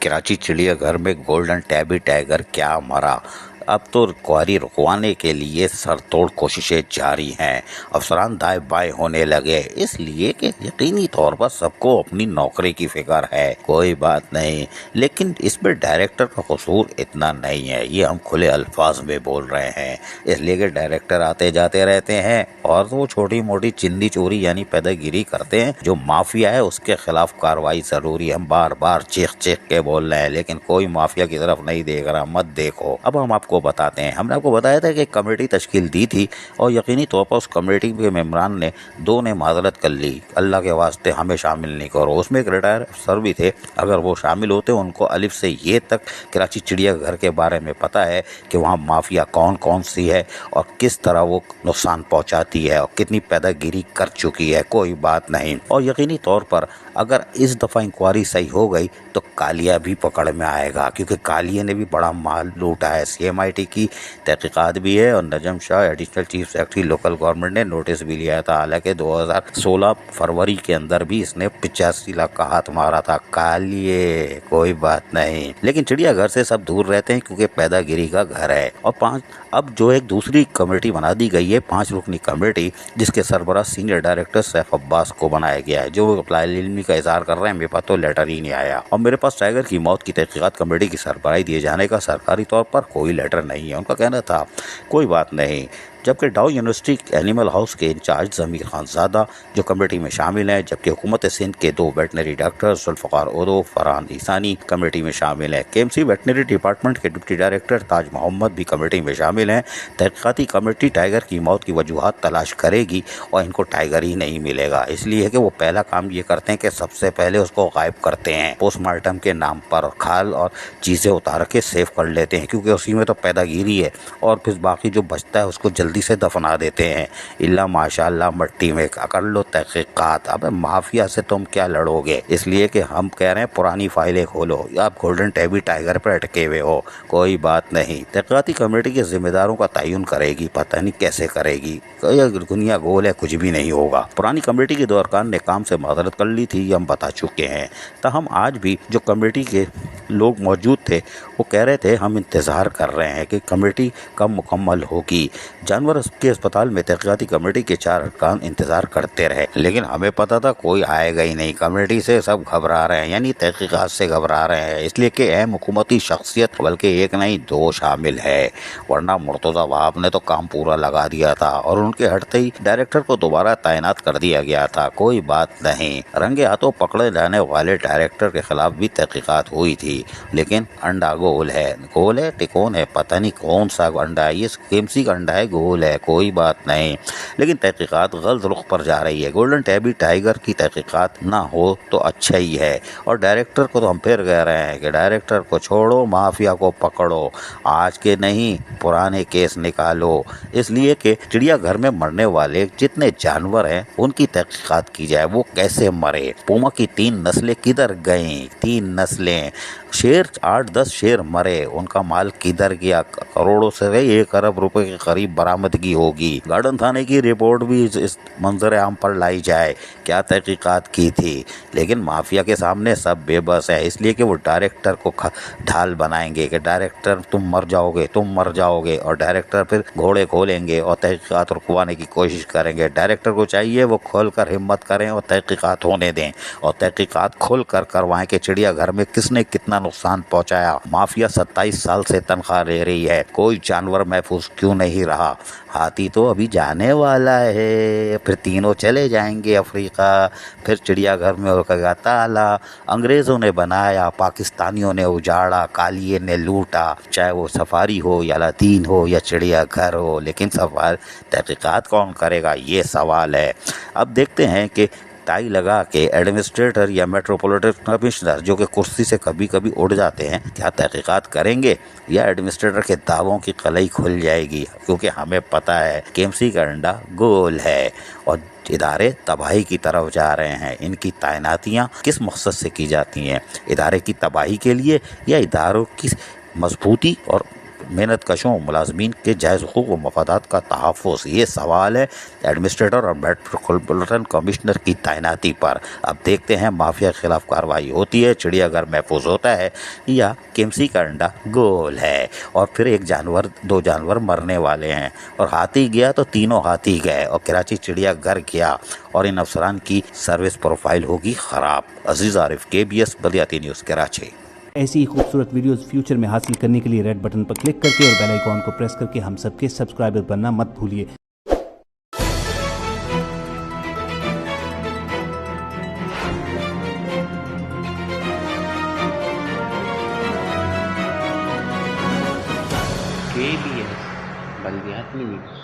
कराची चिड़िया घर में गोल्डन टैबी टाइगर क्या मरा। अब तो क्वारी रुकवाने के लिए सरतोड़ कोशिशें जारी हैं। अफसरान दाएं बाएं होने लगे, इसलिए कि यकीनी तौर पर सबको अपनी नौकरी की फिक्र है। कोई बात नहीं, लेकिन इसमें डायरेक्टर का कसूर इतना नहीं है। ये हम खुले अल्फाज में बोल रहे हैं, इसलिए कि डायरेक्टर आते जाते रहते हैं और वो छोटी मोटी चिंदी चोरी यानी पैदागिरी करते हैं। जो माफिया है उसके खिलाफ कार्रवाई जरूरी। हम बार बार चीख चीख के बोल रहे हैं, लेकिन कोई माफिया की तरफ नहीं देख रहा। मत देखो। अब हम आपको बताते हैं। हमने आपको बताया था कि एक कमेटी तश्कील दी थी और यकीनी तौर पर उस कमेटी के मेंबरान ने दो ने माजरत कर ली, अल्लाह के वास्ते हमें शामिल नहीं करो। उसमें एक रिटायर अफसर भी थे। अगर वो शामिल होते, उनको अलिफ से ये तक कराची चिड़ियाघर के बारे में पता है कि वहाँ माफिया कौन कौन सी है और किस तरह वो नुकसान पहुँचाती है और कितनी पैदागिरी कर चुकी है। कोई बात नहीं। और यकीनी तौर पर अगर इस दफ़ा इंक्वायरी सही हो गई तो कालिया भी पकड़ में आएगा, क्योंकि कालिया ने भी बड़ा माल लूटा है। CMIT की तहकीकात भी है और Najam Shah additional chief secretary local government ने नोटिस भी लिया था। हालांकि 2016 फरवरी के अंदर भी इसने 85 लाख का हाथ मारा था। कालिए कोई बात नहीं, लेकिन चिड़ियाघर से सब दूर रहते हैं क्योंकि पैदागिरी का घर है। और अब जो एक दूसरी कमेटी बना दी गई है, 5 रुकनी कमेटी, जिसके सरबराह सीनियर डायरेक्टर सैफ अब्बास को बनाया गया है। जो अप्लाई इल्मी का इजहार कर रहे हैं, मेरे पास तो लेटर ही नहीं आया और मेरे पास टाइगर की मौत की तहकीकात कमेटी की सरबराही दिए जाने का सरकारी तौर पर कोई लेटर नहीं है। उनका कहना था कोई बात नहीं। जबकि डाउ यूनिवर्सिटी एनिमल हाउस के इंचार्ज ज़मीर खानज़ादा जो कमेटी में शामिल हैं, जबकि हुकूमत सिंध के 2 वेटनरी डॉक्टर जुल्फ़कार उदो फरहान ईसानी कमेटी में शामिल हैं। KMC वेटनरी डिपार्टमेंट के डिप्टी डायरेक्टर ताज मोहम्मद भी कमेटी में शामिल हैं। तहकीकाती कमेटी टाइगर की मौत की वजूहात तलाश करेगी और इनको टाइगर ही नहीं मिलेगा, इसलिए कि वो पहला काम ये करते हैं कि सबसे पहले उसको गायब करते हैं पोस्टमार्टम के नाम पर। खाल और चीज़ें उतार के सेव कर लेते हैं, क्योंकि उसी में तो पैदागिरी है, और फिर बाकी जो बचता है उसको जल्दी से दफना देते हैं। इल्ला माशाल्लाह मट्टी में कर लो तहकीकात। अब माफिया से तुम क्या लड़ोगे, इसलिए कि हम कह रहे हैं पुरानी फाइलें खोलो। आप गोल्डन टैबी टाइगर पर अटके हुए हो। कोई बात नहीं, तहकीकाती कमेटी के जिम्मेदारों का तयन करेगी, पता नहीं कैसे करेगी। दुनिया गोल है, कुछ भी नहीं होगा। पुरानी कमेटी के 2 अरकान ने काम से माजरत कर ली थी, ये हम बता चुके हैं। तो हम आज भी जो कमेटी के लोग मौजूद थे वो कह रहे थे हम इंतज़ार कर रहे हैं कि कमेटी कब मुकम्मल होगी। जानवर के अस्पताल में तहकीकाती कमेटी के 4 अरकान इंतज़ार करते रहे, लेकिन हमें पता था कोई आएगा ही नहीं। कमेटी से सब घबरा रहे हैं, यानी तहकीकात से घबरा रहे हैं, इसलिए कि अहम हुकूमती शख्सियत बल्कि एक नहीं 2 शामिल है। वरना मुर्तज़ा वहाब ने तो काम पूरा लगा दिया था और उनके हटते ही डायरेक्टर को दोबारा तैनात कर दिया गया था। कोई बात नहीं, रंगे हाथों पकड़े जाने वाले डायरेक्टर के खिलाफ भी तहकीकात हुई थी, लेकिन अंडा गोल है टिकोन है, पता नहीं कौन सा अंडा है। ये KMC का अंडा है, गोल है। कोई बात नहीं, लेकिन तहकीकात गलत रुख पर जा रही है। गोल्डन टैबी टाइगर की तहकीकात ना हो तो अच्छा ही है। और डायरेक्टर को तो हम फिर कह रहे हैं कि डायरेक्टर को छोड़ो, माफिया को पकड़ो। आज के नहीं पुराने केस निकालो, इसलिए कि चिड़ियाघर में मरने वाले जितने जानवर हैं उनकी तहकीकात की जाए। वो कैसे मरे, पूमा की 3 नस्लें किधर गईं, 3 नस्लें, शेर 8-10 शेर मरे, उनका माल किधर गया। करोड़ों से 1 अरब रुपए के करीब बरामदगी होगी। गार्डन थाने की रिपोर्ट भी इस मंजर आम पर लाई जाए, क्या तहकीकात की थी। लेकिन माफिया के सामने सब बेबस है, इसलिए कि वो डायरेक्टर को ढाल बनाएंगे कि डायरेक्टर तुम मर जाओगे, और डायरेक्टर फिर घोड़े खोलेंगे और तहकीकात रुकवाने की कोशिश करेंगे। डायरेक्टर को चाहिए वो खोल कर हिम्मत करें और तहकीकात होने दें, और तहकीकात खोल कर करवाएं कि चिड़ियाघर में किसने कितना नुकसान पहुंचाया। माफिया 27 साल से तनख्वाह ले रही है, कोई जानवर महफूज क्यों नहीं रहा। हाथी तो अभी जाने वाला है, फिर तीनों चले जाएंगे अफ्रीका, फिर चिड़ियाघर में होगा ताला। अंग्रेज़ों ने बनाया, पाकिस्तानियों ने उजाड़ा, कालिए ने लूटा, चाहे वो सफारी हो या लातीन हो या चिड़ियाघर हो, लेकिन सवाल तहकीकात कौन करेगा, ये सवाल है। अब देखते हैं कि टाई लगा के एडमिनिस्ट्रेटर या मेट्रोपॉलिटन कमिश्नर जो कि कुर्सी से कभी कभी उड़ जाते हैं, क्या तहकीकात करेंगे या एडमिनिस्ट्रेटर के दावों की कलई खुल जाएगी। क्योंकि हमें पता है KMC का अंडा गोल है और इदारे तबाही की तरफ जा रहे हैं। इनकी तैनातियाँ किस मकसद से की जाती हैं, इदारे की तबाही के लिए या इदारों की मजबूती और محنت کشوں ملازمین کے جائز حقوق و مفادات کا تحفظ، یہ سوال ہے ایڈمنسٹریٹر اور میٹروپولیٹن کمشنر کی تعیناتی پر۔ اب دیکھتے ہیں مافیا کے خلاف کارروائی ہوتی ہے، چڑیا گھر محفوظ ہوتا ہے یا کیمسی کا انڈا گول ہے۔ اور پھر دو جانور مرنے والے ہیں، اور ہاتھی گیا تو تینوں ہاتھی گئے، اور کراچی چڑیا گھر گیا، اور ان افسران کی سروس پروفائل ہوگی خراب۔ عزیز عارف، KBS بلدیاتی نیوز، کراچی۔ ایسی ہی خوبصورت ویڈیوز فیوچر میں حاصل کرنے کے لیے ریڈ بٹن پر کلک کر کے اور بیل آئیکن کو پریس کر کے ہم سب کے سبسکرائبر بننا مت بھولیے۔ KBS بلدیاتی نیوز۔